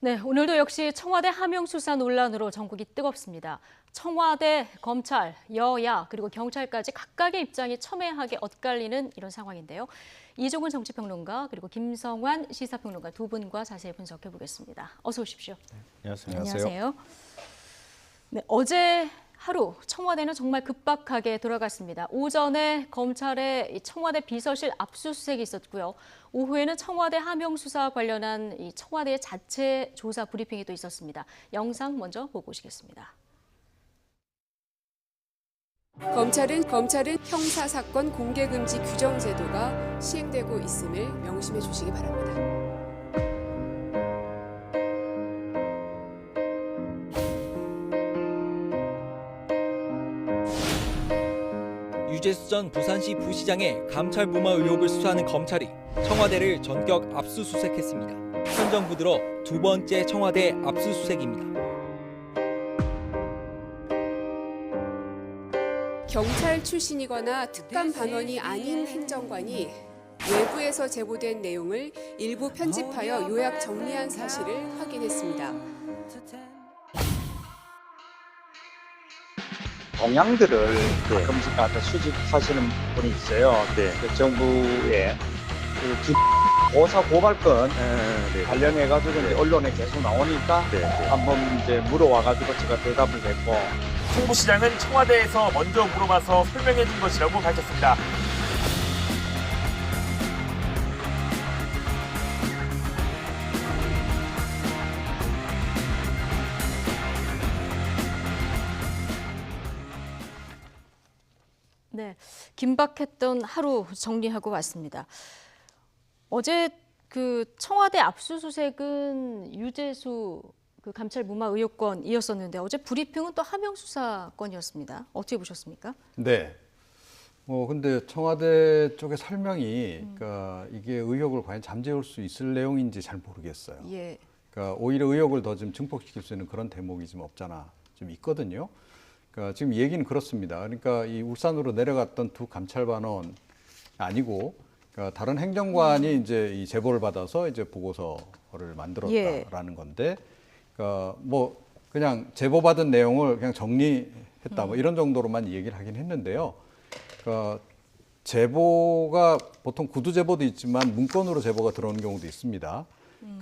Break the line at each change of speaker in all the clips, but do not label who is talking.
네, 오늘도 역시 청와대 하명 수사 논란으로 전국이 뜨겁습니다. 청와대, 검찰, 여야 그리고 경찰까지 각각의 입장이 첨예하게 엇갈리는 이런 상황인데요. 이종훈 정치평론가 그리고 김성환 시사평론가 두 분과 자세히 분석해 보겠습니다. 어서 오십시오.
안녕하세요.
안녕하세요. 네, 어제 하루 청와대는 정말 급박하게 돌아갔습니다. 오전에 검찰의 청와대 비서실 압수수색이 있었고요. 오후에는 청와대 하명 수사 관련한 청와대의 자체 조사 브리핑이 또 있었습니다. 영상 먼저 보고 오시겠습니다.
검찰은 형사사건 공개금지 규정 제도가 시행되고 있음을 명심해 주시기 바랍니다.
유재수 전 부산시 부시장의 감찰 무마 의혹을 수사하는 검찰이 청와대를 전격 압수수색했습니다. 현 정부 들어 두 번째 청와대 압수수색입니다.
경찰 출신이거나 특감 반원이 아닌 행정관이 외부에서 제보된 내용을 일부 편집하여 요약 정리한 사실을 확인했습니다.
동향들을 가끔씩 갖다 수집하시는 분이 있어요. 정부의 고사 고발건 관련해가지고 이제 언론에 계속 나오니까 한번 이제 물어와가지고 제가 대답을 했고.
홍 부시장은 청와대에서 먼저 물어봐서 설명해 준 것이라고 밝혔습니다.
네, 긴박했던 하루 정리하고 왔습니다. 어제 그 청와대 압수수색은 유재수 감찰 무마 의혹건이었었는데 어제 브리핑은 또 하명 수사건이었습니다. 어떻게 보셨습니까?
네. 근데 청와대 쪽의 설명이 그러니까 이게 의혹을 과연 잠재울 수 있을 내용인지 잘 모르겠어요.
예.
그러니까 오히려 의혹을 더 좀 증폭시킬 수 있는 그런 대목이 좀 없잖아 좀 있거든요. 그러니까 지금 얘기는 그렇습니다. 그러니까 이 울산으로 내려갔던 두 감찰반원 아니고 그러니까 다른 행정관이 이제 이 제보를 받아서 이제 보고서를 만들었다라는 건데, 그러니까 뭐 그냥 제보받은 내용을 그냥 정리했다 뭐 이런 정도로만 얘기를 하긴 했는데요. 그러니까 제보가 보통 구두 제보도 있지만 문건으로 제보가 들어오는 경우도 있습니다.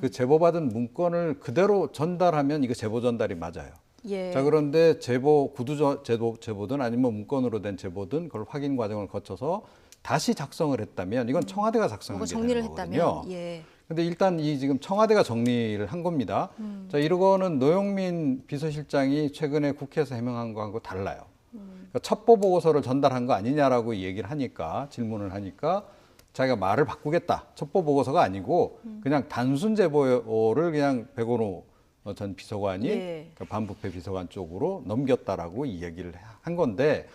그 제보받은 문건을 그대로 전달하면 이거 제보 전달이 맞아요.
예.
자, 그런데 제보 구두 제보든 아니면 문건으로 된 제보든 그걸 확인 과정을 거쳐서 다시 작성을 했다면 이건 청와대가 작성한 게
정리를
되는 거거든요.
했다면, 예.
근데 일단 이 지금 청와대가 정리를 한 겁니다. 자, 이거는 노영민 비서실장이 최근에 국회에서 해명한 거하고 달라요. 그러니까 첩보 보고서를 전달한 거 아니냐라고 얘기를 하니까 질문을 하니까 자기가 말을 바꾸겠다. 첩보 보고서가 아니고 그냥 단순 제보를 그냥 백원호 전 비서관이 그러니까 반부패 비서관 쪽으로 넘겼다라고 이야기를 한 건데,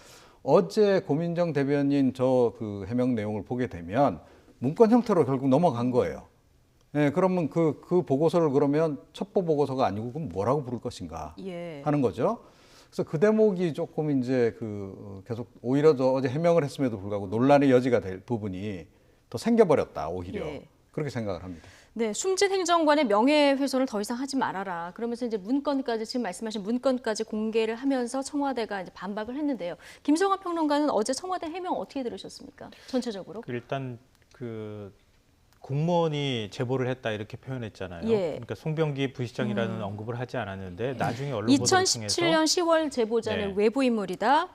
어제 고민정 대변인 그 해명 내용을 보게 되면 문건 형태로 결국 넘어간 거예요. 네, 그러면 그 보고서를 그러면 첩보 보고서가 아니고 그럼 뭐라고 부를 것인가 하는 거죠. 그래서 그 대목이 조금 이제 계속 오히려 어제 해명을 했음에도 불구하고 논란의 여지가 될 부분이 더 생겨버렸다 오히려 그렇게 생각을 합니다.
네, 숨진 행정관의 명예훼손을 더 이상 하지 말아라. 그러면서 이제 문건까지 지금 말씀하신 문건까지 공개를 하면서 청와대가 이제 반박을 했는데요. 김성환 평론가는 어제 청와대 해명 어떻게 들으셨습니까? 전체적으로?
일단 공무원이 제보를 했다 이렇게 표현했잖아요. 그러니까 송병기 부시장이라는 언급을 하지 않았는데 나중에 언론 보도를 통해서
2017년 10월 제보자는 외부 인물이다.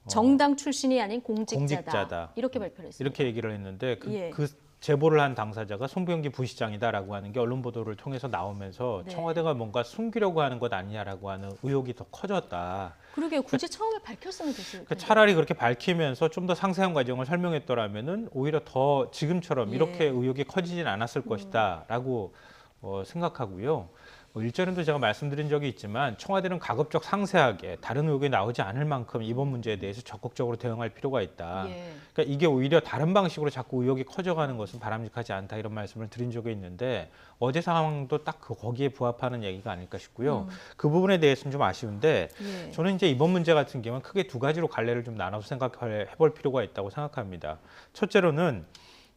정당 출신이 아닌 공직자다. 이렇게 발표를 했습니다.
이렇게 얘기를 했는데 그 제보를 한 당사자가 송병기 부시장이다라고 하는 게 언론 보도를 통해서 나오면서 청와대가 뭔가 숨기려고 하는 것 아니냐라고 하는 의혹이 더 커졌다.
그러게 굳이 처음에 밝혔으면 됐을 텐데.
차라리 그렇게 밝히면서 좀 더 상세한 과정을 설명했더라면은 오히려 더 지금처럼 이렇게 의혹이 커지진 않았을 것이다라고 생각하고요. 일전에도 제가 말씀드린 적이 있지만 청와대는 가급적 상세하게 다른 의혹이 나오지 않을 만큼 이번 문제에 대해서 적극적으로 대응할 필요가 있다. 그러니까 이게 오히려 다른 방식으로 자꾸 의혹이 커져가는 것은 바람직하지 않다 이런 말씀을 드린 적이 있는데 어제 상황도 딱 거기에 부합하는 얘기가 아닐까 싶고요. 그 부분에 대해서는 좀 아쉬운데 저는 이제 이번 문제 같은 경우는 크게 두 가지로 갈래를 좀 나눠서 생각해볼 필요가 있다고 생각합니다. 첫째로는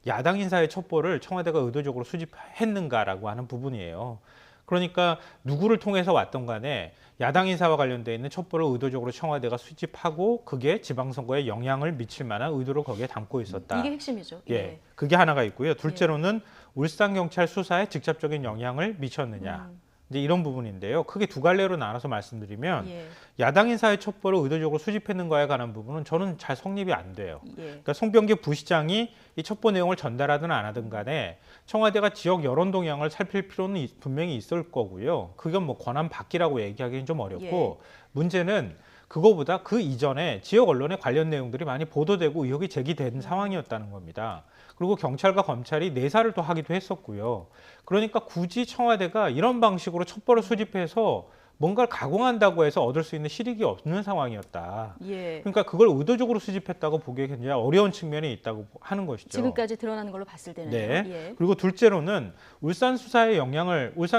야당 인사의 첩보를 청와대가 의도적으로 수집했는가라고 하는 부분이에요. 그러니까 누구를 통해서 왔던 간에 야당 인사와 관련돼 있는 첩보를 의도적으로 청와대가 수집하고 그게 지방선거에 영향을 미칠 만한 의도를 거기에 담고 있었다.
이게 핵심이죠.
예, 그게 하나가 있고요. 둘째로는 울산경찰 수사에 직접적인 영향을 미쳤느냐. 이제 이런 부분인데요. 크게 두 갈래로 나눠서 말씀드리면
예.
야당 인사의 첩보를 의도적으로 수집했는 거에 관한 부분은 저는 잘 성립이 안 돼요.
예.
그러니까 송병기 부시장이 이 첩보 내용을 전달하든 안 하든 간에 청와대가 지역 여론 동향을 살필 필요는 분명히 있을 거고요. 그건 뭐 권한 받기라고 얘기하기는 좀 어렵고 문제는 그거보다 그 이전에 지역 언론에 관련 내용들이 많이 보도되고 의혹이 제기된 상황이었다는 겁니다. 그리고 경찰과 검찰이 내사를 또 하기도 했었고요. 그러니까 굳이 청와대가 이런 방식으로 첩보를 수집해서 뭔가를 가공한다고 해서 얻을 수 있는 실익이 없는 상황이었다.
예.
그러니까 그걸 의도적으로 수집했다고 보기에 굉장히 어려운 측면이 있다고 하는 것이죠.
지금까지 드러나는 걸로 봤을 때는.
네.
예.
그리고 둘째로는 울산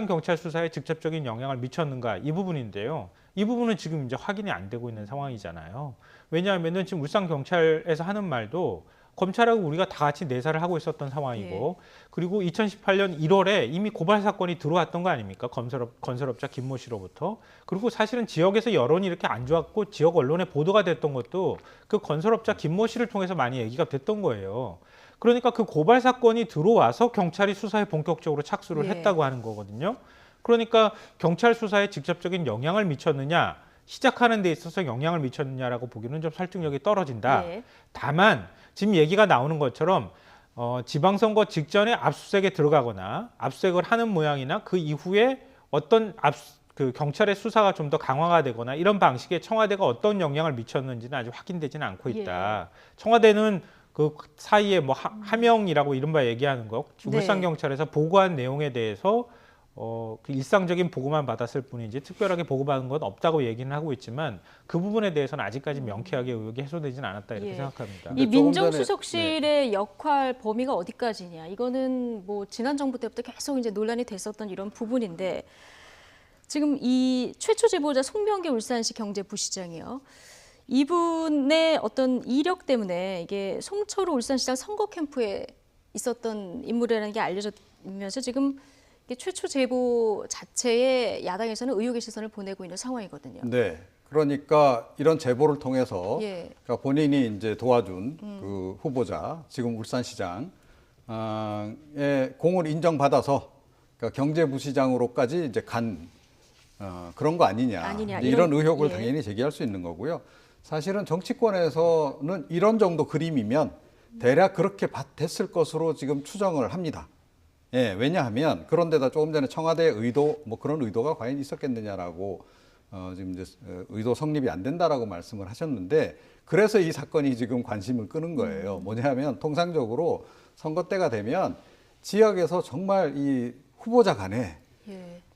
경찰 수사에 직접적인 영향을 미쳤는가 이 부분인데요. 이 부분은 지금 이제 확인이 안 되고 있는 상황이잖아요. 왜냐하면은 지금 울산 경찰에서 하는 말도 검찰하고 우리가 다 같이 내사를 하고 있었던 상황이고 그리고 2018년 1월에 이미 고발 사건이 들어왔던 거 아닙니까? 건설업자 김모 씨로부터. 그리고 사실은 지역에서 여론이 이렇게 안 좋았고 지역 언론에 보도가 됐던 것도 그 건설업자 김모 씨를 통해서 많이 얘기가 됐던 거예요. 그러니까 그 고발 사건이 들어와서 경찰이 수사에 본격적으로 착수를 했다고 하는 거거든요. 그러니까 경찰 수사에 직접적인 영향을 미쳤느냐, 시작하는 데 있어서 영향을 미쳤느냐라고 보기는 좀 설득력이 떨어진다. 다만 지금 얘기가 나오는 것처럼 지방선거 직전에 압수수색에 들어가거나 압수수색을 하는 모양이나 그 이후에 어떤 그 경찰의 수사가 좀 더 강화가 되거나 이런 방식의 청와대가 어떤 영향을 미쳤는지는 아직 확인되지는 않고 있다. 청와대는 그 사이에 뭐 하명이라고 이른바 얘기하는 거, 울산경찰에서 보고한 내용에 대해서 그 일상적인 보고만 받았을 뿐이지 특별하게 보고받은 건 없다고 얘기는 하고 있지만 그 부분에 대해서는 아직까지 명쾌하게 의혹이 해소되지는 않았다 이렇게 생각합니다.
이 민정수석실의 역할 범위가 어디까지냐 이거는 뭐 지난 정부 때부터 계속 이제 논란이 됐었던 이런 부분인데 지금 이 최초 제보자 송병기 울산시 경제부시장이요. 이분의 어떤 이력 때문에 이게 송철호 울산시장 선거 캠프에 있었던 인물이라는 게 알려졌면서 지금 최초 제보 자체에 야당에서는 의혹의 시선을 보내고 있는 상황이거든요.
네. 그러니까 이런 제보를 통해서 그러니까 본인이 이제 도와준 그 후보자, 지금 울산시장의 공을 인정받아서 그러니까 경제부시장으로까지 이제 간 그런 거 아니냐 이런 의혹을 당연히 제기할 수 있는 거고요. 사실은 정치권에서는 이런 정도 그림이면 대략 그렇게 됐을 것으로 지금 추정을 합니다. 예, 왜냐하면 그런데다 조금 전에 청와대의 의도 뭐 그런 의도가 과연 있었겠느냐라고 지금 이제 의도 성립이 안 된다라고 말씀을 하셨는데 그래서 이 사건이 지금 관심을 끄는 거예요. 뭐냐면 통상적으로 선거 때가 되면 지역에서 정말 이 후보자 간에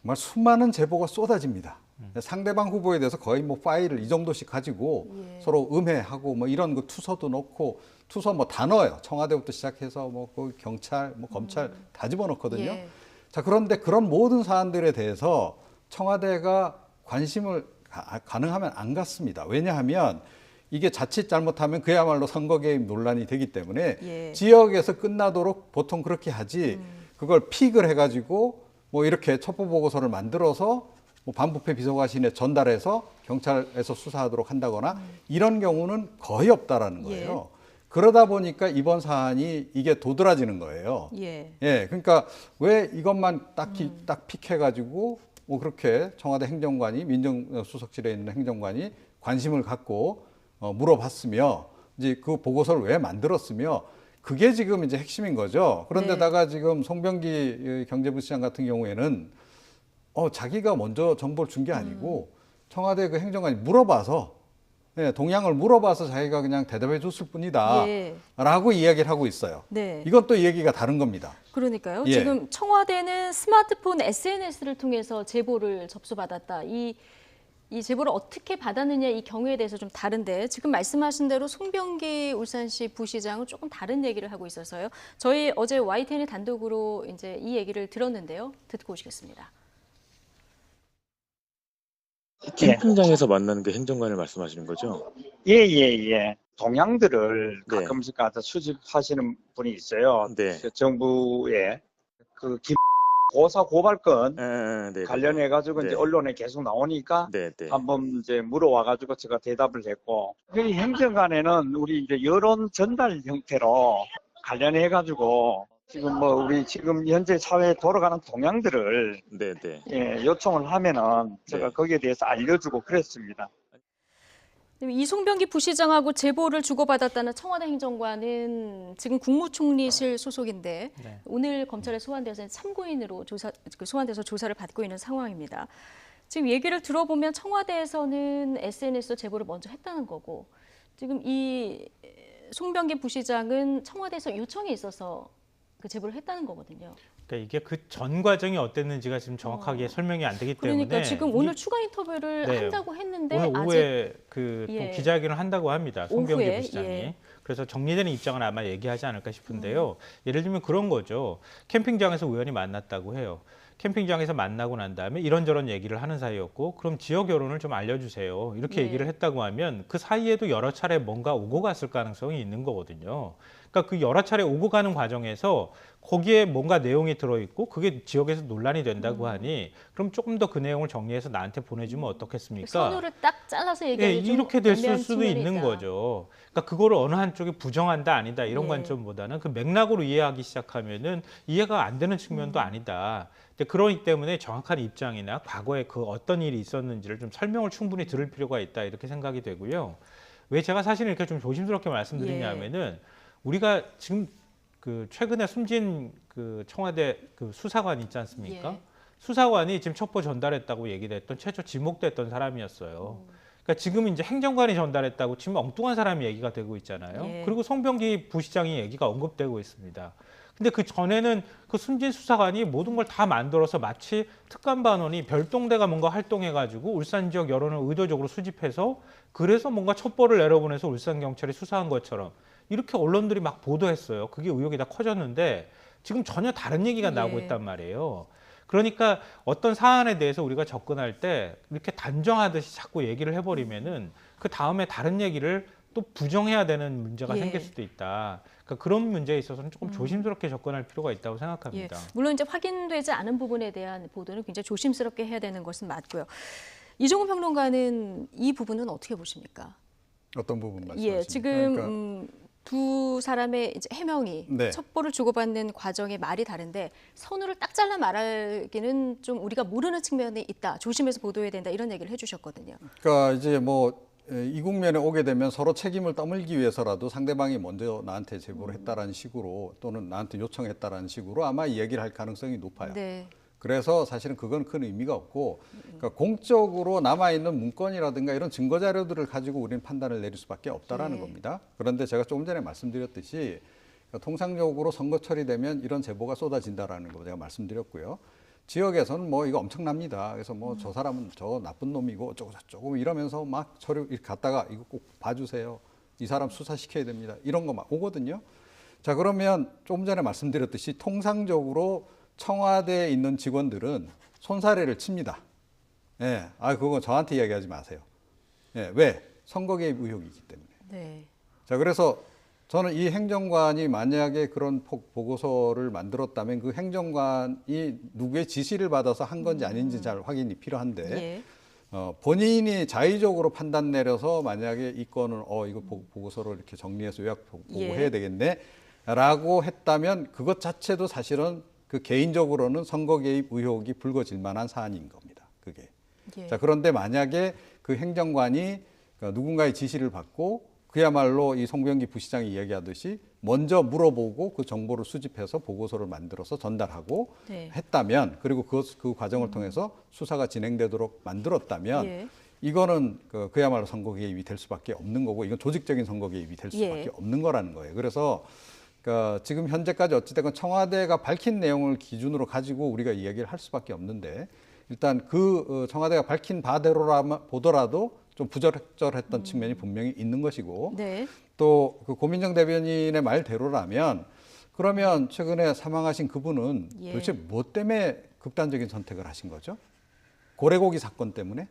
정말 수많은 제보가 쏟아집니다. 상대방 후보에 대해서 거의 뭐 파일을 이 정도씩 가지고 서로 음해하고 뭐 이런 거 투서도 넣고 투서 뭐 다 넣어요. 청와대부터 시작해서 뭐 그 경찰, 뭐 검찰 다 집어넣거든요. 자, 그런데 그런 모든 사안들에 대해서 청와대가 관심을 가능하면 안 갖습니다. 왜냐하면 이게 자칫 잘못하면 그야말로 선거 개입 논란이 되기 때문에 지역에서 끝나도록 보통 그렇게 하지 그걸 픽을 해가지고 뭐 이렇게 첩보 보고서를 만들어서 뭐 반부패 비서관실에 전달해서 경찰에서 수사하도록 한다거나 이런 경우는 거의 없다라는 거예요. 그러다 보니까 이번 사안이 이게 도드라지는 거예요. 그러니까 왜 이것만 딱 픽해가지고 뭐 그렇게 청와대 행정관이 민정수석실에 있는 행정관이 관심을 갖고 물어봤으며 이제 그 보고서를 왜 만들었으며 그게 지금 이제 핵심인 거죠. 그런데다가 지금 송병기 경제부시장 같은 경우에는 자기가 먼저 정보를 준 게 아니고 청와대 그 행정관이 물어봐서 동향을 물어봐서 자기가 그냥 대답해 줬을 뿐이다 라고 이야기를 하고 있어요. 이건 또 얘기가 다른 겁니다.
그러니까요. 지금 청와대는 스마트폰 SNS를 통해서 제보를 접수받았다. 이 제보를 어떻게 받았느냐 이 경우에 대해서 좀 다른데 지금 말씀하신 대로 송병기 울산시 부시장은 조금 다른 얘기를 하고 있어서요. 저희 어제 YTN의 단독으로 이제 이 얘기를 들었는데요. 듣고 오시겠습니다.
캠핑장에서 만나는 그 행정관을 말씀하시는 거죠?
예. 동향들을 가끔씩 가서 수집하시는 분이 있어요. 그 정부에 그 고사 고발건
네,
관련해 가지고
네.
이제 언론에 계속 나오니까
네, 네.
한번 이제 물어와 가지고 제가 대답을 했고, 그 행정관에는 우리 이제 여론 전달 형태로 관련해 가지고 지금 뭐 우리 지금 현재 사회에 돌아가는 동향들을
네, 네.
예, 요청을 하면은 제가
네.
거기에 대해서 알려주고 그랬습니다.
이송병기 부시장하고 제보를 주고받았다는 청와대 행정관은 지금 국무총리실 소속인데
네.
오늘 검찰에 소환돼서 참고인으로 소환돼서 조사를 받고 있는 상황입니다. 지금 얘기를 들어보면 청와대에서는 SNS로 제보를 먼저 했다는 거고 지금 이 송병기 부시장은 청와대에서 요청이 있어서 그 제보를 했다는 거거든요.
그러니까 이게 그 전 과정이 어땠는지가 지금 정확하게 설명이 안 되기 때문에
그러니까 지금 오늘 추가 인터뷰를
네.
한다고 했는데
오늘
아직
오후에 그 또
예.
기자회견을 한다고 합니다. 송병기
오후에,
부시장이.
예.
그래서 정리되는 입장을 아마 얘기하지 않을까 싶은데요. 예를 들면 그런 거죠. 캠핑장에서 우연히 만났다고 해요. 캠핑장에서 만나고 난 다음에 이런저런 얘기를 하는 사이였고 그럼 지역 여론을 좀 알려주세요. 이렇게
네.
얘기를 했다고 하면 그 사이에도 여러 차례 뭔가 오고 갔을 가능성이 있는 거거든요. 그러니까 그 여러 차례 오고 가는 과정에서 거기에 뭔가 내용이 들어있고 그게 지역에서 논란이 된다고 하니 그럼 조금 더 그 내용을 정리해서 나한테 보내주면 어떻겠습니까?
선호를 딱 잘라서
예,
얘기하기 좀
이렇게 됐을
애매한
수도
측면이
있는
있다.
거죠. 그러니까 그거를 어느 한쪽이 부정한다 아니다 이런
예.
관점보다는 그 맥락으로 이해하기 시작하면은 이해가 안 되는 측면도 아니다. 근데 그러기 때문에 정확한 입장이나 과거에 그 어떤 일이 있었는지를 좀 설명을 충분히 들을 필요가 있다 이렇게 생각이 되고요. 왜 제가 사실 이렇게 좀 조심스럽게 말씀드리냐면은 우리가 지금 그 최근에 숨진 그 청와대 그 수사관 있지 않습니까?
예.
수사관이 지금 첩보 전달했다고 얘기를 했던 최초 지목됐던 사람이었어요. 그러니까 지금 이제 행정관이 전달했다고 지금 엉뚱한 사람이 얘기가 되고 있잖아요.
예.
그리고 송병기 부시장이 얘기가 언급되고 있습니다. 근데 그 전에는 그 숨진 수사관이 모든 걸 다 만들어서 마치 특감반원이 별동대가 뭔가 활동해가지고 울산 지역 여론을 의도적으로 수집해서 그래서 뭔가 첩보를 내려보내서 울산 경찰이 수사한 것처럼 이렇게 언론들이 막 보도했어요. 그게 의혹이 다 커졌는데 지금 전혀 다른 얘기가 나오고
예.
있단 말이에요. 그러니까 어떤 사안에 대해서 우리가 접근할 때 이렇게 단정하듯이 자꾸 얘기를 해버리면은 그 다음에 다른 얘기를 또 부정해야 되는 문제가
예.
생길 수도 있다. 그러니까 그런 문제에 있어서는 조금 조심스럽게 접근할 필요가 있다고
예.
생각합니다.
물론 이제 확인되지 않은 부분에 대한 보도는 굉장히 조심스럽게 해야 되는 것은 맞고요. 이종훈 평론가는 이 부분은 어떻게 보십니까?
어떤 부분 말씀하십니까?
예, 지금
그러니까
두 사람의 이제 해명이
네.
첩보를 주고받는 과정에 말이 다른데 선우를 딱 잘라 말하기는 좀 우리가 모르는 측면이 있다. 조심해서 보도해야 된다. 이런 얘기를 해주셨거든요.
그러니까 이제 뭐 이 국면에 오게 되면 서로 책임을 떠밀기 위해서라도 상대방이 먼저 나한테 제보를 했다라는 식으로 또는 나한테 요청했다라는 식으로 아마 이야기를 할 가능성이 높아요.
네.
그래서 사실은 그건 큰 의미가 없고 그러니까 공적으로 남아있는 문건이라든가 이런 증거 자료들을 가지고 우리는 판단을 내릴 수밖에 없다라는
네.
겁니다. 그런데 제가 조금 전에 말씀드렸듯이 그러니까 통상적으로 선거 처리되면 이런 제보가 쏟아진다라는 거 제가 말씀드렸고요. 지역에서는 뭐 이거 엄청납니다. 그래서 뭐 저 사람은 저 나쁜 놈이고 어쩌고 저쩌고 이러면서 막 서류 이렇게 갔다가 이거 꼭 봐주세요. 이 사람 수사시켜야 됩니다. 이런 거 막 오거든요. 자, 그러면 조금 전에 말씀드렸듯이 통상적으로 청와대에 있는 직원들은 손사래를 칩니다. 예, 그거 저한테 이야기하지 마세요. 예, 왜? 선거 개입 의혹이기 때문에.
네.
자, 그래서 저는 이 행정관이 만약에 그런 보고서를 만들었다면 그 행정관이 누구의 지시를 받아서 한 건지 아닌지 잘 확인이 필요한데
예.
본인이 자의적으로 판단 내려서 만약에 이 건을 이거 보고서를 이렇게 정리해서 요약 보고해야
예.
되겠네라고 했다면 그것 자체도 사실은 그 개인적으로는 선거 개입 의혹이 불거질 만한 사안인 겁니다. 그게.
예.
자, 그런데 만약에 그 행정관이 누군가의 지시를 받고 그야말로 이 송병기 부시장이 이야기하듯이 먼저 물어보고 그 정보를 수집해서 보고서를 만들어서 전달하고
네.
했다면 그리고 그 과정을 통해서 수사가 진행되도록 만들었다면
예.
이거는 그야말로 선거 개입이 될 수밖에 없는 거고 이건 조직적인 선거 개입이 될 수밖에
예.
없는 거라는 거예요. 그래서 지금 현재까지 어찌됐건 청와대가 밝힌 내용을 기준으로 가지고 우리가 이야기를 할 수밖에 없는데 일단 청와대가 밝힌 바대로라 보더라도 좀 부적절했던 측면이 분명히 있는 것이고
네.
또 그 고민정 대변인의 말대로라면 그러면 최근에 사망하신 그분은
예.
도대체 뭐 때문에 극단적인 선택을 하신 거죠? 고래고기 사건 때문에?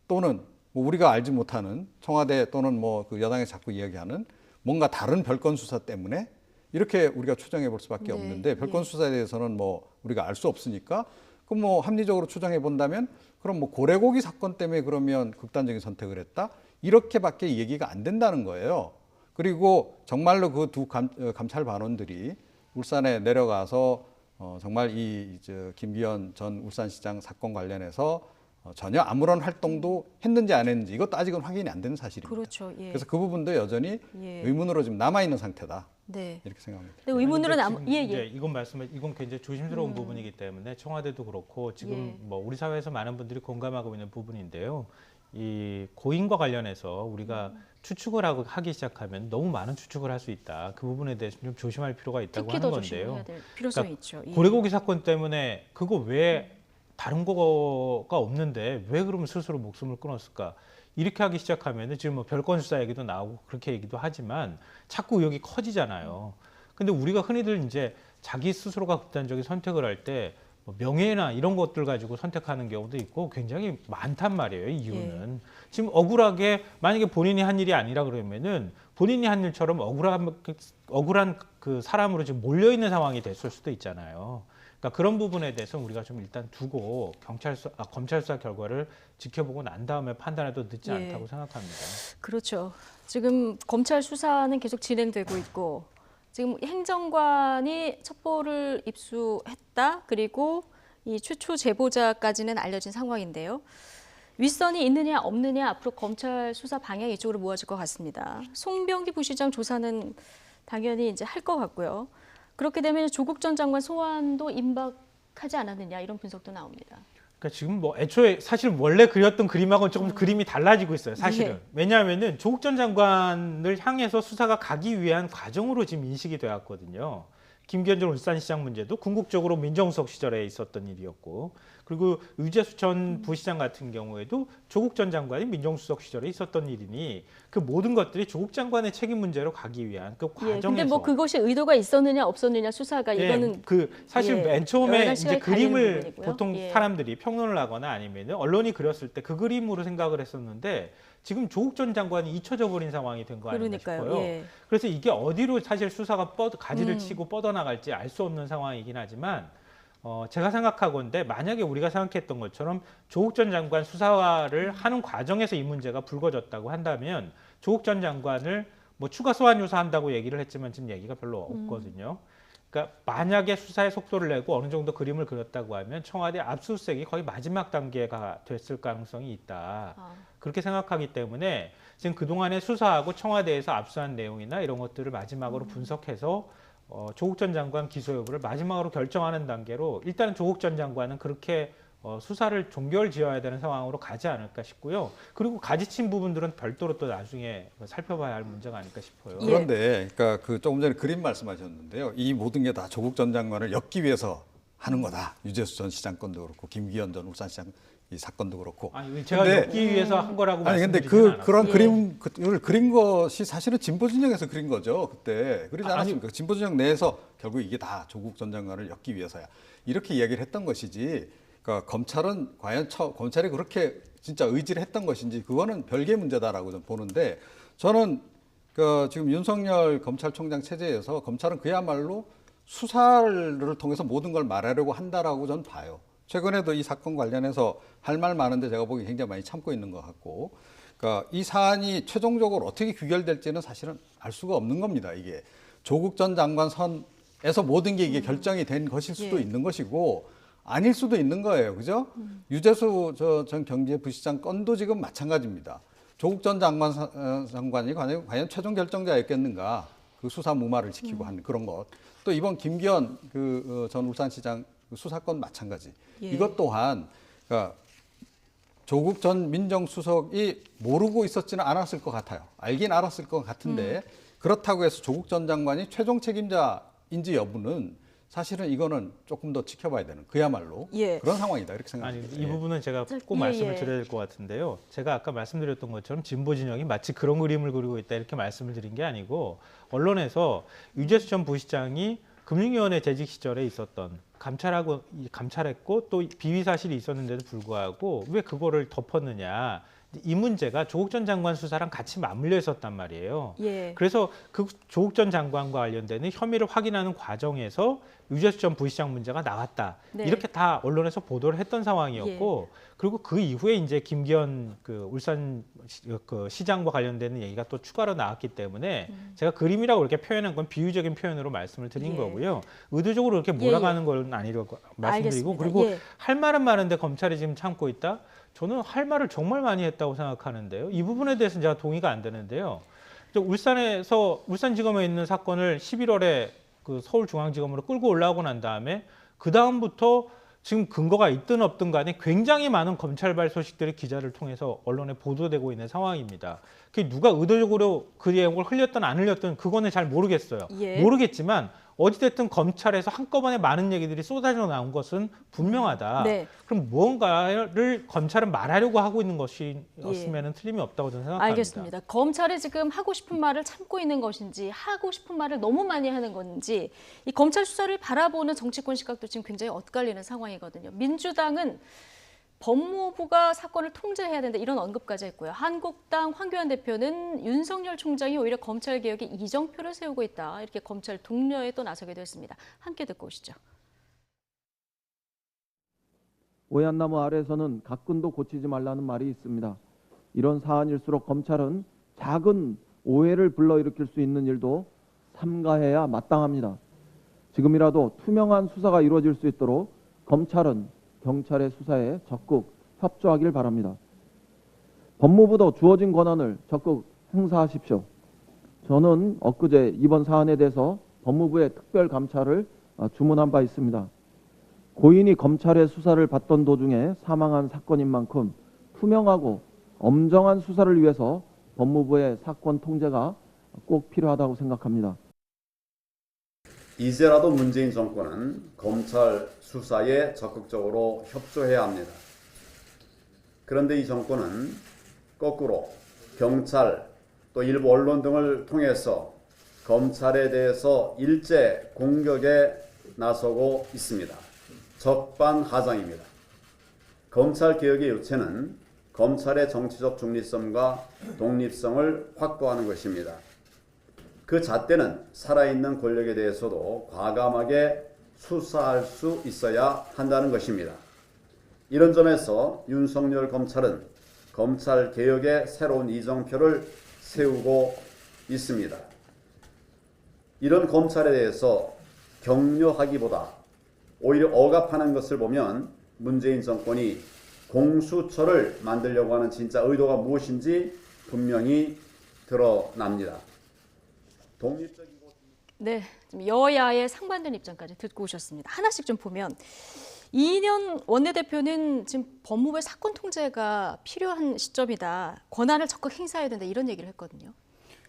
또는 뭐 우리가 알지 못하는 청와대 또는 뭐 그 여당에서 자꾸 이야기하는 뭔가 다른 별건 수사 때문에 이렇게 우리가 추정해 볼 수밖에
네,
없는데 별건 수사에 대해서는 뭐 우리가 알 수 없으니까 그럼 뭐 합리적으로 추정해 본다면 그럼 뭐 고래고기 사건 때문에 그러면 극단적인 선택을 했다 이렇게밖에 얘기가 안 된다는 거예요. 그리고 정말로 그 두 감찰 반원들이 울산에 내려가서 정말 이 김기현 전 울산시장 사건 관련해서 전혀 아무런 활동도 했는지 안 했는지 이것도 아직은 확인이 안 되는 사실입니다.
그렇죠. 예.
그래서 그 부분도 여전히
예.
의문으로 지금 남아 있는 상태다.
네.
이렇게 생각합니다.
근데 의문으로
아니, 근데
남
지금
예,
이제
예.
이건 굉장히 조심스러운 부분이기 때문에 청와대도 그렇고 지금
예.
뭐 우리 사회에서 많은 분들이 공감하고 있는 부분인데요. 이 고인과 관련해서 우리가 추측을 하기 시작하면 너무 많은 추측을 할 수 있다. 그 부분에 대해서 좀 조심할 필요가 있다고
특히
하는
더
건데요.
조심해야 될 필요성이
그러니까
있죠. 예.
고래고기 사건 때문에 그거 왜 다른 거가 없는데 왜 그러면 스스로 목숨을 끊었을까? 이렇게 하기 시작하면은 지금 뭐 별건 수사 얘기도 나오고 그렇게 얘기도 하지만 자꾸 의혹이 커지잖아요. 근데 우리가 흔히들 이제 자기 스스로가 극단적인 선택을 할 때 뭐 명예나 이런 것들 가지고 선택하는 경우도 있고 굉장히 많단 말이에요. 이유는 지금 억울하게 만약에 본인이 한 일이 아니라 그러면은 본인이 한 일처럼 억울한 그 사람으로 지금 몰려 있는 상황이 됐을 수도 있잖아요. 그러니까 그런 부분에 대해서 우리가 좀 일단 두고 검찰 수사 결과를 지켜보고 난 다음에 판단해도 늦지
예.
않다고 생각합니다.
그렇죠. 지금 검찰 수사는 계속 진행되고 있고 지금 행정관이 첩보를 입수했다. 그리고 이 최초 제보자까지는 알려진 상황인데요. 윗선이 있느냐 없느냐 앞으로 검찰 수사 방향이 이쪽으로 모아질 것 같습니다. 송병기 부시장 조사는 당연히 이제 할 것 같고요. 그렇게 되면 조국 전 장관 소환도 임박하지 않았느냐 이런 분석도 나옵니다.
그러니까 지금 뭐 애초에 사실 원래 그렸던 그림하고는 조금 그림이 달라지고 있어요. 사실은.
네.
왜냐하면은 조국 전 장관을 향해서 수사가 가기 위한 과정으로 지금 인식이 되었거든요. 김기현 전 울산시장 문제도 궁극적으로 민정수석 시절에 있었던 일이었고, 그리고 유재수 전 부시장 같은 경우에도 조국 전 장관이 민정수석 시절에 있었던 일이니 그 모든 것들이 조국 장관의 책임 문제로 가기 위한 그 과정에서.
예, 근데 뭐 그것이 의도가 있었느냐 없었느냐 수사가
예,
이거는
그 사실
예,
맨 처음에
여러
이제
가지가 갈리는
그림을
부분이고요.
보통
예.
사람들이 평론을 하거나 아니면 언론이 그렸을 때 그 그림으로 생각을 했었는데 지금 조국 전 장관이 잊혀져 버린 상황이 된 거 아닌가
그러니까요.
싶어요.
예.
그래서 이게 어디로 사실 수사가 가지를 치고 뻗어나갈지 알 수 없는 상황이긴 하지만 제가 생각하건대 만약에 우리가 생각했던 것처럼 조국 전 장관 수사를 하는 과정에서 이 문제가 불거졌다고 한다면 조국 전 장관을 뭐 추가 소환 조사한다고 얘기를 했지만 지금 얘기가 별로 없거든요. 그러니까 만약에 수사의 속도를 내고 어느 정도 그림을 그렸다고 하면 청와대 압수수색이 거의 마지막 단계가 됐을 가능성이 있다. 그렇게 생각하기 때문에 지금 그동안에 수사하고 청와대에서 압수한 내용이나 이런 것들을 마지막으로 분석해서 조국 전 장관 기소 여부를 마지막으로 결정하는 단계로 일단은 조국 전 장관은 그렇게 수사를 종결 지어야 되는 상황으로 가지 않을까 싶고요. 그리고 가지친 부분들은 별도로 또 나중에 살펴봐야 할 문제가 아닐까 싶어요.
예.
그런데 그러니까 그 조금 전에 그림 말씀하셨는데요. 이 모든 게 다 조국 전 장관을 엮기 위해서 하는 거다. 유재수 전 시장 건도 그렇고 김기현 전 울산시장 이 사건도 그렇고.
아니, 제가
근데-
엮기 위해서 한 거라고
아니 근데
말씀드리진 않았어요.
그런
예.
그림을 그린 것이 사실은 진보 진영에서 그린 거죠. 그때 그러지
아니,
않았습니까? 진보 진영 내에서 결국 이게 다 조국 전 장관을 엮기 위해서야 이렇게 이야기를 했던 것이지. 그러니까 검찰은 과연 검찰이 그렇게 진짜 의지를 했던 것인지 그거는 별개의 문제다라고 저는 보는데 저는 그 지금 윤석열 검찰총장 체제에서 검찰은 그야말로 수사를 통해서 모든 걸 말하려고 한다라고 저는 봐요. 최근에도 이 사건 관련해서 할 말 많은데 제가 보기 굉장히 많이 참고 있는 것 같고, 그러니까 이 사안이 최종적으로 어떻게 귀결될지는 사실은 알 수가 없는 겁니다. 이게 조국 전 장관 선에서 모든 게 이게 결정이 된 것일 수도
예.
있는 것이고 아닐 수도 있는 거예요, 그죠? 유재수 전 경제부시장 건도 지금 마찬가지입니다. 조국 전 장관이 과연 최종 결정자였겠는가? 그 수사 무마를 지키고 한 그런 것. 또 이번 김기현 전 울산시장 그 수사건 마찬가지.
예.
이것 또한 그러니까 조국 전 민정수석이 모르고 있었지는 않았을 것 같아요. 알긴 알았을 것 같은데 그렇다고 해서 조국 전 장관이 최종 책임자인지 여부는 사실은 이거는 조금 더 지켜봐야 되는 그야말로
예.
그런 상황이다 이렇게
아니,
생각합니다.
이 부분은 제가 꼭
예,
말씀을
예.
드려야 될 것 같은데요. 제가 아까 말씀드렸던 것처럼 진보 진영이 마치 그런 그림을 그리고 있다 이렇게 말씀을 드린 게 아니고 언론에서 유재수 전 부시장이 금융위원회 재직 시절에 있었던 감찰했고 또 비위 사실이 있었는데도 불구하고 왜 그거를 덮었느냐 이 문제가 조국 전 장관 수사랑 같이 맞물려 있었단 말이에요.
예.
그래서 그 조국 전 장관과 관련되는 혐의를 확인하는 과정에서 유재수 전 부시장 문제가 나왔다.
네.
이렇게 다 언론에서 보도를 했던 상황이었고, 그리고 그 이후에 이제 김기현 그 울산 그 시장과 관련되는 얘기가 또 추가로 나왔기 때문에 제가 그림이라고 이렇게 표현한 건 비유적인 표현으로 말씀을 드린
예.
거고요. 의도적으로 이렇게 몰아가는 건 아니라고 말씀드리고,
알겠습니다.
그리고
예.
할 말은 많은데 검찰이 지금 참고 있다. 저는 할 말을 정말 많이 했다고 생각하는데요. 이 부분에 대해서는 제가 동의가 안 되는데요. 울산지검에 있는 사건을 11월에 그 서울중앙지검으로 끌고 올라오고 난 다음에 그 다음부터 지금 근거가 있든 없든 간에 굉장히 많은 검찰발 소식들이 기자를 통해서 언론에 보도되고 있는 상황입니다. 그게 누가 의도적으로 그 내용을 흘렸든 안 흘렸든 그거는 잘 모르겠어요.
예.
모르겠지만 어찌됐든 검찰에서 한꺼번에 많은 얘기들이 쏟아져 나온 것은 분명하다.
네.
그럼 무언가를 검찰은 말하려고 하고 있는 것이었으면 틀림이 없다고 저는 생각합니다.
알겠습니다. 검찰이 지금 하고 싶은 말을 참고 있는 것인지 하고 싶은 말을 너무 많이 하는 건지 이 검찰 수사를 바라보는 정치권 시각도 지금 굉장히 엇갈리는 상황이거든요. 민주당은 법무부가 사건을 통제해야 된다 이런 언급까지 했고요. 한국당 황교안 대표는 윤석열 총장이 오히려 검찰개혁에 이정표를 세우고 있다. 이렇게 검찰 독려에 또 나서기도 했습니다. 함께 듣고 오시죠.
오얏나무 아래에서는 가끈도 고치지 말라는 말이 있습니다. 이런 사안일수록 검찰은 작은 오해를 불러일으킬 수 있는 일도 삼가해야 마땅합니다. 지금이라도 투명한 수사가 이루어질 수 있도록 검찰은 경찰의 수사에 적극 협조하길 바랍니다. 법무부도 주어진 권한을 적극 행사하십시오. 저는 엊그제 이번 사안에 대해서 법무부에 특별 감찰을 주문한 바 있습니다. 고인이 검찰의 수사를 받던 도중에 사망한 사건인 만큼 투명하고 엄정한 수사를 위해서 법무부의 사건 통제가 꼭 필요하다고 생각합니다.
이제라도 문재인 정권은 검찰 수사에 적극적으로 협조해야 합니다. 그런데 이 정권은 거꾸로 경찰 또 일부 언론 등을 통해서 검찰에 대해서 일제 공격에 나서고 있습니다. 적반하장입니다. 검찰개혁의 요체는 검찰의 정치적 중립성과 독립성을 확보하는 것입니다. 그 잣대는 살아있는 권력에 대해서도 과감하게 수사할 수 있어야 한다는 것입니다. 이런 점에서 윤석열 검찰은 검찰개혁의 새로운 이정표를 세우고 있습니다. 이런 검찰에 대해서 격려하기보다 오히려 억압하는 것을 보면 문재인 정권이 공수처를 만들려고 하는 진짜 의도가 무엇인지 분명히 드러납니다. 독립적이고
네, 지금 여야의 상반된 입장까지 듣고 오셨습니다. 하나씩 좀 보면 이인현 원내대표는 지금 법무부의 사건 통제가 필요한 시점이다. 권한을 적극 행사해야 된다. 이런 얘기를 했거든요.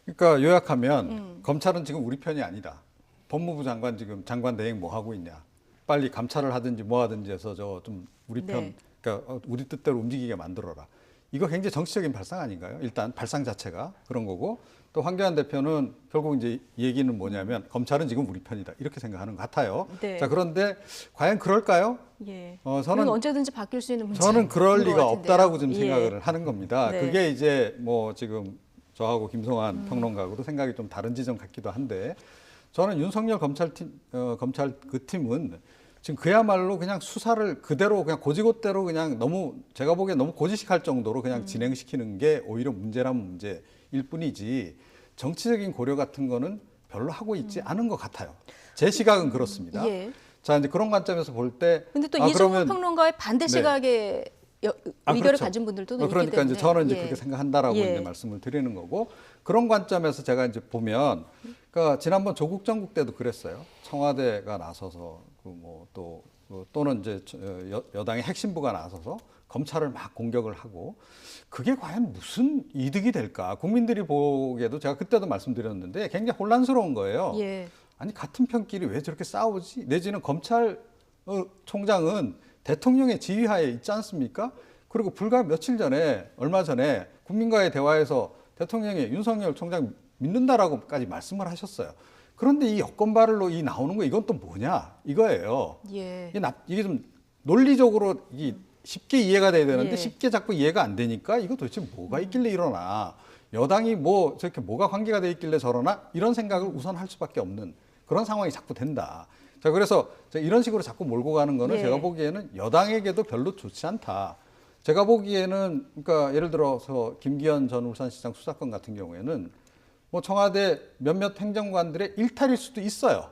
그러니까 요약하면 검찰은 지금 우리 편이 아니다. 법무부 장관 지금 장관 대행 뭐 하고 있냐. 빨리 감찰을 하든지 뭐 하든지 해서 저 좀 우리 편,
네.
그러니까 우리 뜻대로 움직이게 만들어라. 이거 굉장히 정치적인 발상 아닌가요? 일단 발상 자체가 그런 거고, 또 황교안 대표는 결국 이제 얘기는 뭐냐면 검찰은 지금 우리 편이다 이렇게 생각하는 것 같아요.
네.
자, 그런데 과연 그럴까요?
예.
저는
이건 언제든지 바뀔 수 있는 문제인
저는 그럴
것
리가
같은데요.
없다라고 좀
예.
생각을 하는 겁니다.
네.
그게 이제 뭐 지금 저하고 김성환 평론가하고도 생각이 좀 다른 지점 같기도 한데, 저는 윤석열 검찰팀 검찰 그 팀은 지금 그야말로 그냥 수사를 그대로 그냥 고지고대로 그냥 너무 제가 보기엔 너무 고지식할 정도로 그냥 진행시키는 게 오히려 문제라면 문제일 뿐이지 정치적인 고려 같은 거는 별로 하고 있지 않은 것 같아요. 제 시각은 그렇습니다.
예.
자, 이제 그런 관점에서 볼 때
근데 또 이종훈
그러면
평론가의 반대 시각에 의견을
그렇죠.
가진 분들도 있기
그러니까
때문에.
이제 저는 이제
예.
그렇게 생각한다라고
예.
이제 말씀을 드리는 거고, 그런 관점에서 제가 이제 보면, 그러니까 지난번 조국 정국 때도 그랬어요. 청와대가 나서서 또는 이제 여당의 핵심부가 나서서 검찰을 막 공격을 하고, 그게 과연 무슨 이득이 될까? 국민들이 보기에도 제가 그때도 말씀드렸는데 굉장히 혼란스러운 거예요.
예.
아니, 같은 편끼리 왜 저렇게 싸우지? 내지는 검찰총장은 대통령의 지휘하에 있지 않습니까? 그리고 불과 며칠 전에, 얼마 전에 국민과의 대화에서 대통령이 윤석열 총장 믿는다라고까지 말씀을 하셨어요. 그런데 이 여권발로 나오는 거, 이건 또 뭐냐? 이거예요.
예.
이게 좀 논리적으로 쉽게 이해가 돼야 되는데
예.
쉽게 자꾸 이해가 안 되니까 이거 도대체 뭐가 있길래 이러나, 여당이 뭐 저렇게 뭐가 관계가 돼 있길래 저러나, 이런 생각을 우선 할 수밖에 없는 그런 상황이 자꾸 된다. 자, 그래서 이런 식으로 자꾸 몰고 가는 거는
예.
제가 보기에는 여당에게도 별로 좋지 않다. 제가 보기에는, 그러니까 예를 들어서 김기현 전 울산시장 수사건 같은 경우에는 뭐 청와대 몇몇 행정관들의 일탈일 수도 있어요.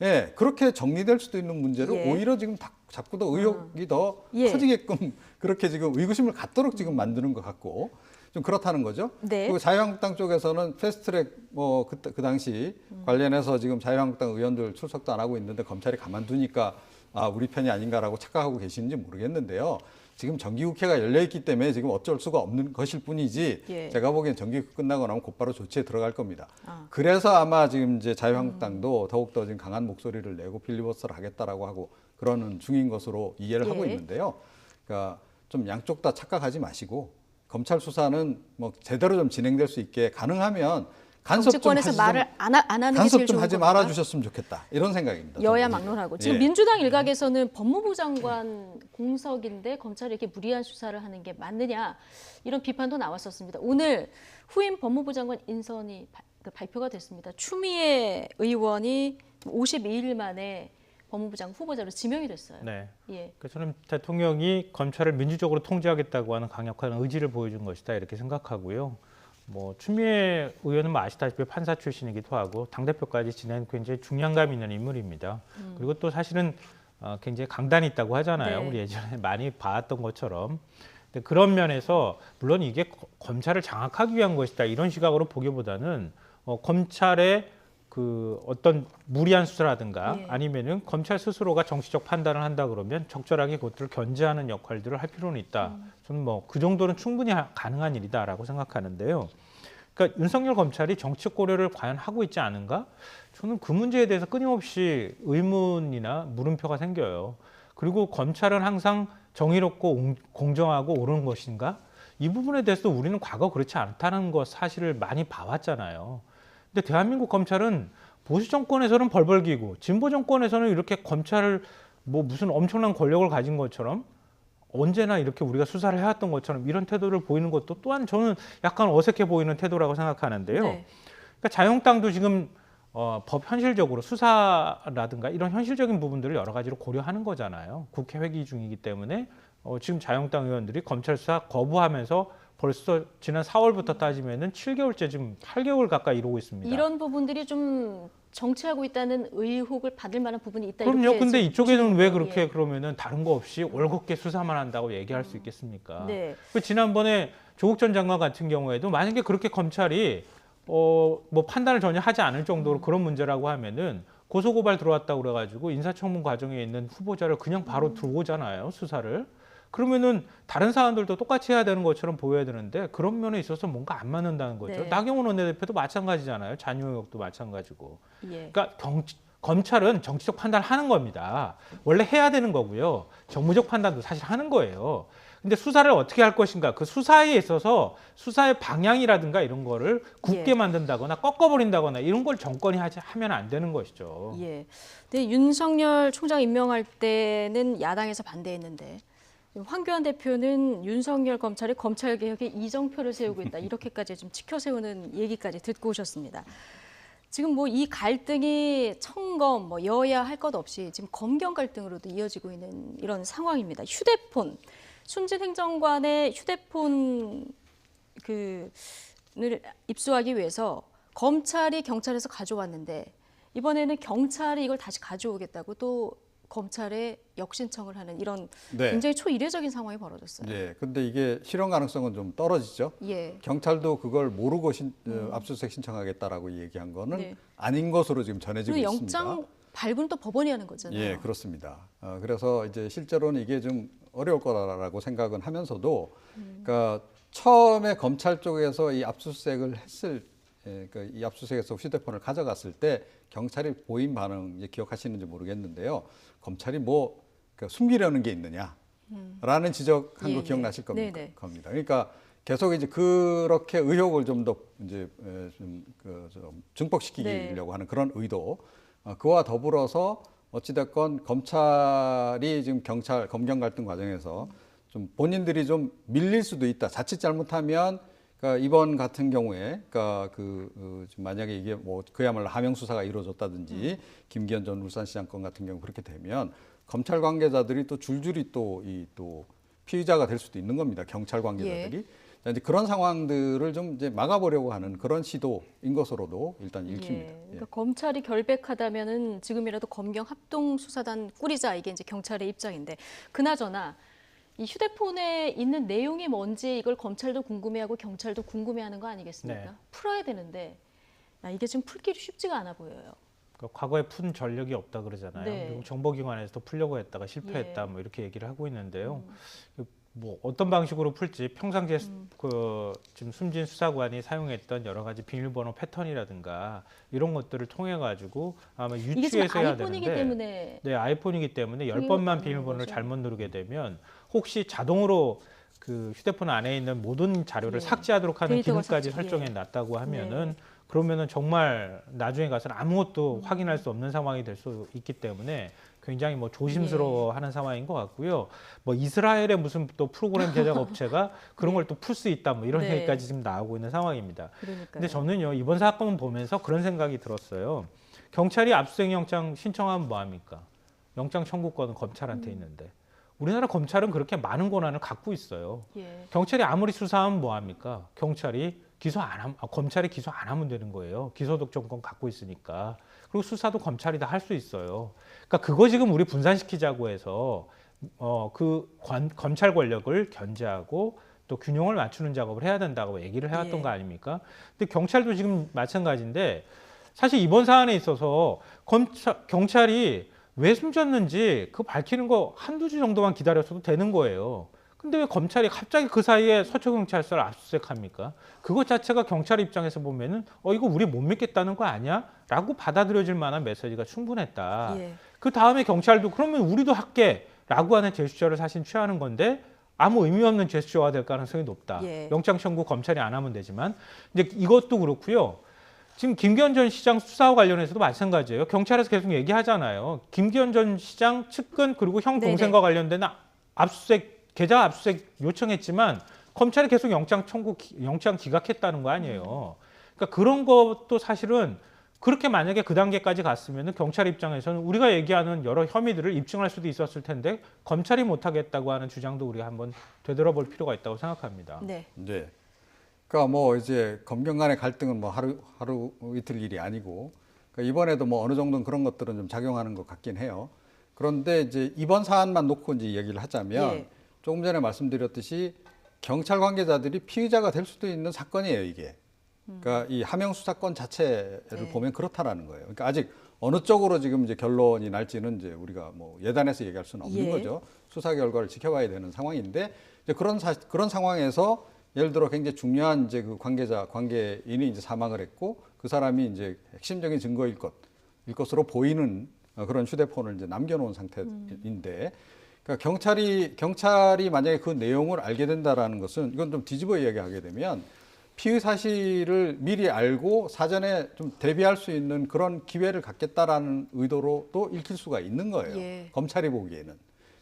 예, 그렇게 정리될 수도 있는 문제를
예.
오히려 지금 자꾸 더 의혹이 더
예.
커지게끔 그렇게 지금 의구심을 갖도록 지금 만드는 것 같고 좀 그렇다는 거죠.
네.
그리고 자유한국당 쪽에서는 패스트트랙 뭐 그 당시 관련해서 지금 자유한국당 의원들 출석도 안 하고 있는데 검찰이 가만두니까 아, 우리 편이 아닌가라고 착각하고 계시는지 모르겠는데요. 지금 정기국회가 열려있기 때문에 지금 어쩔 수가 없는 것일 뿐이지
예.
제가 보기엔 정기국회 끝나고 나면 곧바로 조치에 들어갈 겁니다.
아.
그래서 아마 지금 이제 자유한국당도 더욱더 지금 강한 목소리를 내고 필리버스터를 하겠다라고 하고 그러는 중인 것으로 이해를 하고
예.
있는데요. 그러니까 좀 양쪽 다 착각하지 마시고 검찰 수사는 뭐 제대로 좀 진행될 수 있게 가능하면 간섭 좀
정치권에서
하지
말을 안 하는 게
간섭
제일
좀
좋은
하지
겁니다.
말아 주셨으면 좋겠다. 이런 생각입니다.
여야
저는.
막론하고 지금
예.
민주당 일각에서는 법무부 장관 공석인데 검찰이 이렇게 무리한 수사를 하는 게 맞느냐 이런 비판도 나왔었습니다. 오늘 후임 법무부 장관 인선이 발표가 됐습니다. 추미애 의원이 52일 만에 법무부 장관 후보자로 지명이 됐어요.
네.
예.
그러니까 저는 대통령이 검찰을 민주적으로 통제하겠다고 하는 강력한 의지를 보여준 것이다 이렇게 생각하고요. 뭐 추미애 의원은 뭐 아시다시피 판사 출신이기도 하고 당대표까지 지낸 굉장히 중량감 있는 인물입니다. 그리고 또 사실은 굉장히 강단이 있다고 하잖아요.
네.
우리 예전에 많이 봐왔던 것처럼. 근데 그런 면에서 물론 이게 검찰을 장악하기 위한 것이다 이런 시각으로 보기보다는 검찰의 그 어떤 무리한 수사라든가
예.
아니면은 검찰 스스로가 정치적 판단을 한다 그러면 적절하게 그것들을 견제하는 역할들을 할 필요는 있다. 저는 뭐 그 정도는 충분히 가능한 일이다라고 생각하는데요. 그러니까 윤석열 검찰이 정치적 고려를 과연 하고 있지 않은가? 저는 그 문제에 대해서 끊임없이 의문이나 물음표가 생겨요. 그리고 검찰은 항상 정의롭고 공정하고 옳은 것인가? 이 부분에 대해서도 우리는 과거 그렇지 않다는 것 사실을 많이 봐왔잖아요. 근데 대한민국 검찰은 보수 정권에서는 벌벌 기고 진보 정권에서는 이렇게 검찰을 뭐 무슨 엄청난 권력을 가진 것처럼 언제나 이렇게 우리가 수사를 해왔던 것처럼 이런 태도를 보이는 것도 또한 저는 약간 어색해 보이는 태도라고 생각하는데요.
네.
그러니까 자유한국당도 지금 법 현실적으로 수사라든가 이런 현실적인 부분들을 여러 가지로 고려하는 거잖아요. 국회 회기 중이기 때문에 지금 자유한국당 의원들이 검찰 수사 거부하면서 벌써 지난 4월부터 따지면은 7개월째 지금 8개월 가까이 이러고 있습니다.
이런 부분들이 좀 정치하고 있다는 의혹을 받을 만한 부분이 있다.
그럼요.
이렇게
근데
지금
이쪽에는
보시는
왜
거예요.
그렇게
예.
그러면은 다른 거 없이 올곧게 수사만 한다고 얘기할 수 있겠습니까?
네.
그 지난번에 조국 전 장관 같은 경우에도 만약에 그렇게 검찰이 뭐 판단을 전혀 하지 않을 정도로 그런 문제라고 하면은 고소고발 들어왔다고 그래가지고 인사청문 과정에 있는 후보자를 그냥 바로 들어오잖아요, 수사를. 그러면은 다른 사안들도 똑같이 해야 되는 것처럼 보여야 되는데 그런 면에 있어서 뭔가 안 맞는다는 거죠.
네.
나경원 원내대표도 마찬가지잖아요. 잔유 의혹도 마찬가지고.
예.
그러니까 검찰은 정치적 판단을 하는 겁니다. 원래 해야 되는 거고요. 정무적 판단도 사실 하는 거예요. 근데 수사를 어떻게 할 것인가, 그 수사에 있어서 수사의 방향이라든가 이런 거를 굳게
예.
만든다거나 꺾어버린다거나 이런 걸 정권이 하면 안 되는 것이죠.
예. 근데 윤석열 총장 임명할 때는 야당에서 반대했는데 황교안 대표는 윤석열 검찰이 검찰 개혁에 이정표를 세우고 있다. 이렇게까지 좀 치켜 세우는 얘기까지 듣고 오셨습니다. 지금 뭐 이 갈등이 청검, 뭐 여야 할 것 없이 지금 검경 갈등으로도 이어지고 있는 이런 상황입니다. 휴대폰, 순진 행정관의 휴대폰을 입수하기 위해서 검찰이 경찰에서 가져왔는데 이번에는 경찰이 이걸 다시 가져오겠다고 또 검찰에 역신청을 하는 이런
네.
굉장히 초이례적인 상황이 벌어졌어요.
예. 근데 이게 실현 가능성은 좀 떨어지죠.
예.
경찰도 그걸 모르고 압수수색 신청하겠다라고 얘기한 거는
네.
아닌 것으로 지금 전해지고
그리고
있습니다.
영장 발부는 또 법원이 하는 거잖아요.
예, 그렇습니다. 그래서 이제 실제로는 이게 좀 어려울 거라고 생각은 하면서도, 그러니까 처음에 검찰 쪽에서 이 압수수색을 이 압수수색에서 휴대폰을 가져갔을 때 경찰이 보인 반응 이제 기억하시는지 모르겠는데요. 검찰이 숨기려는 게 있느냐라는 지적한
예,
거
네.
기억나실
네,
겁니다.
네.
그러니까 계속 이제 그렇게 의혹을 좀 더 이제 좀 증폭시키려고 하는 그런 의도. 그와 더불어서 어찌됐건 검찰이 지금 검경 갈등 과정에서 좀 본인들이 좀 밀릴 수도 있다. 자칫 잘못하면 그러니까 이번 같은 경우에 그러니까 만약에 이게 뭐 그야말로 하명 수사가 이루어졌다든지 김기현 전 울산시장 건 같은 경우 그렇게 되면 검찰 관계자들이 또 줄줄이 또 피의자가 될 수도 있는 겁니다. 경찰 관계자들이. 자, 이제 그런 상황들을 좀 이제 막아보려고 하는 그런 시도인 것으로도 일단 읽힙니다.
그러니까 검찰이 결백하다면은 지금이라도 검경 합동 수사단 꾸리자 이게 이제 경찰의 입장인데 그나저나 이 휴대폰에 있는 내용이 뭔지 이걸 검찰도 궁금해하고 경찰도 궁금해하는 거 아니겠습니까?
네.
풀어야 되는데 이게 지금 풀기도 쉽지가 않아 보여요.
그러니까 과거에 푼 전력이 없다 그러잖아요.
네.
미국 정보기관에서도 풀려고 했다가 실패했다 뭐 이렇게 얘기를 하고 있는데요. 뭐 어떤 방식으로 풀지 평상시에 지금 숨진 수사관이 사용했던 여러 가지 비밀번호 패턴이라든가 이런 것들을 통해 가지고 아마
이게 지금
유추해서 해야
아이폰이기
되는데
때문에
네, 아이폰이기 때문에
통역을
10번만
가능한
비밀번호를
거죠.
잘못 누르게 되면 혹시 자동으로 그 휴대폰 안에 있는 모든 자료를
예.
삭제하도록 하는
데이터가
기능까지
삭제,
설정해
예.
놨다고 하면은 그러면은 정말 나중에 가서는 아무것도 확인할 수 없는 상황이 될 수 있기 때문에 굉장히 뭐 조심스러워하는 상황인 것 같고요. 뭐 이스라엘의 무슨 또 프로그램 제작 업체가 그런 걸 또 풀 수 있다 뭐 이런
네.
얘기까지 지금 나오고 있는 상황입니다.
그러니까요.
근데 저는요 이번 사건 보면서 그런 생각이 들었어요. 경찰이 압수수색 영장 신청하면 뭐 합니까? 영장 청구권은 검찰한테 있는데 우리나라 검찰은 그렇게 많은 권한을 갖고 있어요.
예.
경찰이 아무리 수사하면 뭐 합니까? 검찰이 검찰이 기소 안 하면 되는 거예요. 기소독점권 갖고 있으니까. 그리고 수사도 검찰이 다 할 수 있어요. 그러니까 그거 지금 우리 분산시키자고 해서 검찰 권력을 견제하고 또 균형을 맞추는 작업을 해야 된다고 얘기를 해왔던
예.
거 아닙니까? 근데 경찰도 지금 마찬가지인데 사실 이번 사안에 있어서 경찰이 왜 숨졌는지 그 밝히는 거 한두 주 정도만 기다렸어도 되는 거예요. 근데 왜 검찰이 갑자기 그 사이에 서초경찰서를 압수수색합니까? 그것 자체가 경찰 입장에서 보면은 이거 우리 못 믿겠다는 거 아니야? 라고 받아들여질 만한 메시지가 충분했다.
예.
그 다음에 경찰도 그러면 우리도 할게 라고 하는 제스처를 사실 취하는 건데 아무 의미 없는 제스처가 될 가능성이 높다.
예.
영장 청구 검찰이 안 하면 되지만 이제 이것도 그렇고요. 지금 김기현 전 시장 수사와 관련해서도 마찬가지예요. 경찰에서 계속 얘기하잖아요. 김기현 전 시장 측근 그리고 형 동생과 관련된 계좌 압수수색 요청했지만 검찰이 계속 영장 기각했다는 거 아니에요. 그러니까 그런 것도 사실은 그렇게 만약에 그 단계까지 갔으면 경찰 입장에서는 우리가 얘기하는 여러 혐의들을 입증할 수도 있었을 텐데 검찰이 못하겠다고 하는 주장도 우리가 한번 되돌아볼 필요가 있다고 생각합니다.
네.
네. 그러니까 뭐 이제 검경 간의 갈등은 뭐 하루 이틀 일이 아니고 그러니까 이번에도 뭐 어느 정도는 그런 것들은 좀 작용하는 것 같긴 해요. 그런데 이제 이번 사안만 놓고 이제 얘기를 하자면
예.
조금 전에 말씀드렸듯이 경찰 관계자들이 피의자가 될 수도 있는 사건이에요, 이게. 그러니까 이 하명 수사권 자체를
네.
보면 그렇다라는 거예요. 그러니까 아직 어느 쪽으로 지금 이제 결론이 날지는 이제 우리가 뭐 예단해서 얘기할 수는 없는
예.
거죠. 수사 결과를 지켜봐야 되는 상황인데 이제 그런 상황에서 예를 들어 굉장히 중요한 이제 그 관계인이 이제 사망을 했고 그 사람이 이제 핵심적인 증거일 것으로 보이는 그런 휴대폰을 이제 남겨놓은 상태인데. 그러니까 경찰이 만약에 그 내용을 알게 된다라는 것은 이건 좀 뒤집어 이야기하게 되면 피의 사실을 미리 알고 사전에 좀 대비할 수 있는 그런 기회를 갖겠다라는 의도로 또 읽힐 수가 있는 거예요.
예.
검찰이 보기에는.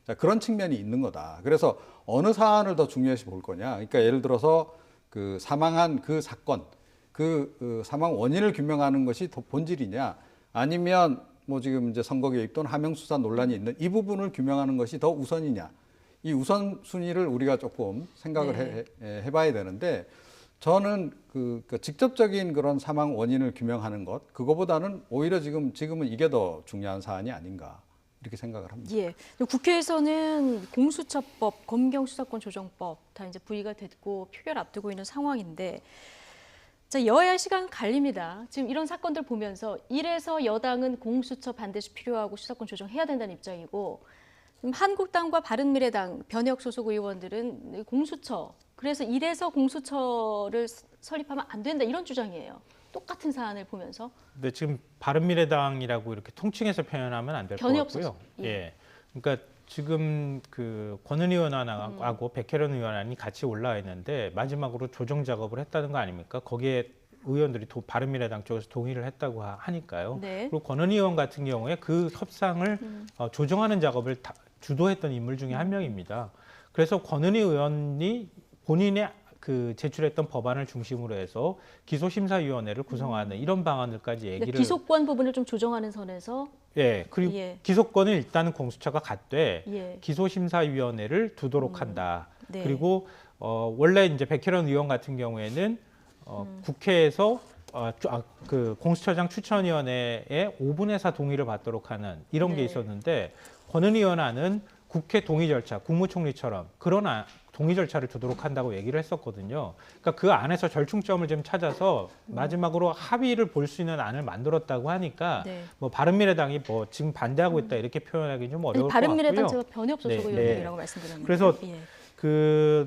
자, 그런 측면이 있는 거다. 그래서 어느 사안을 더 중요시 볼 거냐. 그러니까 예를 들어서 그 사망한 그 사건, 그 사망 원인을 규명하는 것이 더 본질이냐, 아니면 뭐 지금 이제 선거 개입 또는 하명 수사 논란이 있는 이 부분을 규명하는 것이 더 우선이냐. 이 우선순위를 우리가 조금 생각을 해봐야 되는데 저는 그 직접적인 그런 사망 원인을 규명하는 것, 그거보다는 오히려 지금은 이게 더 중요한 사안이 아닌가 이렇게 생각을 합니다.
예. 국회에서는 공수처법, 검경수사권 조정법 다 이제 부의가 됐고 표결 앞두고 있는 상황인데 자, 여야 시간 갈립니다. 지금 이런 사건들 보면서 이래서 여당은 공수처 반드시 필요하고 수사권 조정해야 된다는 입장이고 한국당과 바른미래당 변혁 소속 의원들은 공수처, 그래서 이래서 공수처를 설립하면 안 된다 이런 주장이에요. 똑같은 사안을 보면서.
근데 지금 바른미래당이라고 이렇게 통칭해서 표현하면 안 될 것
변혁
같고요.
소속.
예. 그러니까 지금 그 권은희 의원하고 백혜련 의원안이 같이 올라와 있는데 마지막으로 조정 작업을 했다는 거 아닙니까? 거기에 의원들이 바른미래당 쪽에서 동의를 했다고 하니까요.
네.
그리고 권은희 의원 같은 경우에 그 협상을 조정하는 작업을 주도했던 인물 중에 한 명입니다. 그래서 권은희 의원이 본인의 그 제출했던 법안을 중심으로 해서 기소심사위원회를 구성하는 이런 방안들까지
근데
얘기를
기소권 부분을 좀 조정하는 선에서
예, 그리고
예.
기소권은 일단은 공수처가 갖되
예.
기소심사위원회를 두도록 한다.
네.
그리고 원래 이제 백혜련 의원 같은 경우에는 국회에서 그 공수처장 추천위원회의 5분의 4 동의를 받도록 하는 이런 게
네.
있었는데 권은희 의원안은 국회 동의 절차, 국무총리처럼 그런 동의 절차를 두도록 한다고 얘기를 했었거든요. 그러니까 그 안에서 절충점을 좀 찾아서 마지막으로 합의를 볼 수 있는 안을 만들었다고 하니까
네.
뭐 바른미래당이 뭐 지금 반대하고 있다 이렇게 표현하기 좀 어려울 것
바른미래당
같고요.
제가 변희 없어서
네,
의원님이라고
네.
말씀드렸는데.
그래서
예.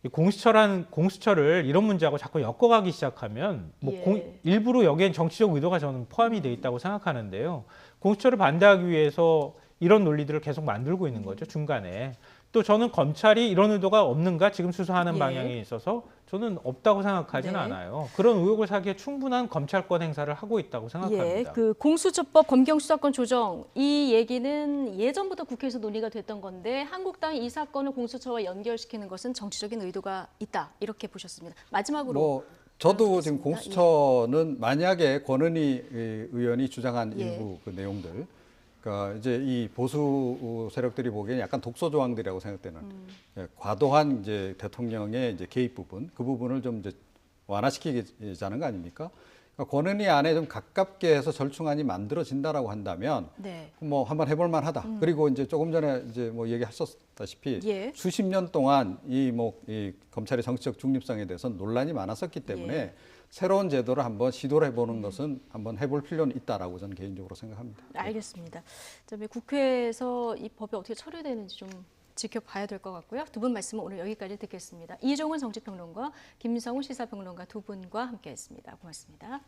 이 공수처를 이런 문제하고 자꾸 엮어가기 시작하면 뭐
예.
일부러 여기엔 정치적 의도가 저는 포함이 돼 있다고 생각하는데요. 공수처를 반대하기 위해서 이런 논리들을 계속 만들고 있는 거죠, 중간에. 또 저는 검찰이 이런 의도가 없는가 지금 수사하는
예.
방향에 있어서 저는 없다고 생각하지는
네.
않아요. 그런 의혹을 사기에 충분한 검찰권 행사를 하고 있다고 생각합니다.
예, 그 공수처법 검경수사권 조정 이 얘기는 예전부터 국회에서 논의가 됐던 건데 한국당이 이 사건을 공수처와 연결시키는 것은 정치적인 의도가 있다 이렇게 보셨습니다. 마지막으로
뭐 저도 지금
나눠보겠습니다.
공수처는 만약에 권은희 의원이 주장한
예.
일부 그 내용들, 그러니까 이제 이 보수 세력들이 보기에는 약간 독소 조항들이라고 생각되는 예, 과도한 이제 대통령의 이제 개입 부분, 그 부분을 좀 이제 완화시키자는 거 아닙니까? 그러니까 권은희 안에 좀 가깝게 해서 절충안이 만들어진다라고 한다면
네.
뭐 한번 해볼 만하다. 그리고 이제 조금 전에 이제 뭐 얘기하셨다시피
예.
수십 년 동안 이 검찰의 정치적 중립성에 대해서 논란이 많았었기 때문에
예.
새로운 제도를 한번 시도를 해보는 것은 한번 해볼 필요는 있다라고 저는 개인적으로 생각합니다.
알겠습니다. 그다음에 국회에서 이 법이 어떻게 처리되는지 좀 지켜봐야 될 것 같고요. 두 분 말씀은 오늘 여기까지 듣겠습니다. 이종훈 정치평론가, 김성훈 시사평론가 두 분과 함께했습니다. 고맙습니다.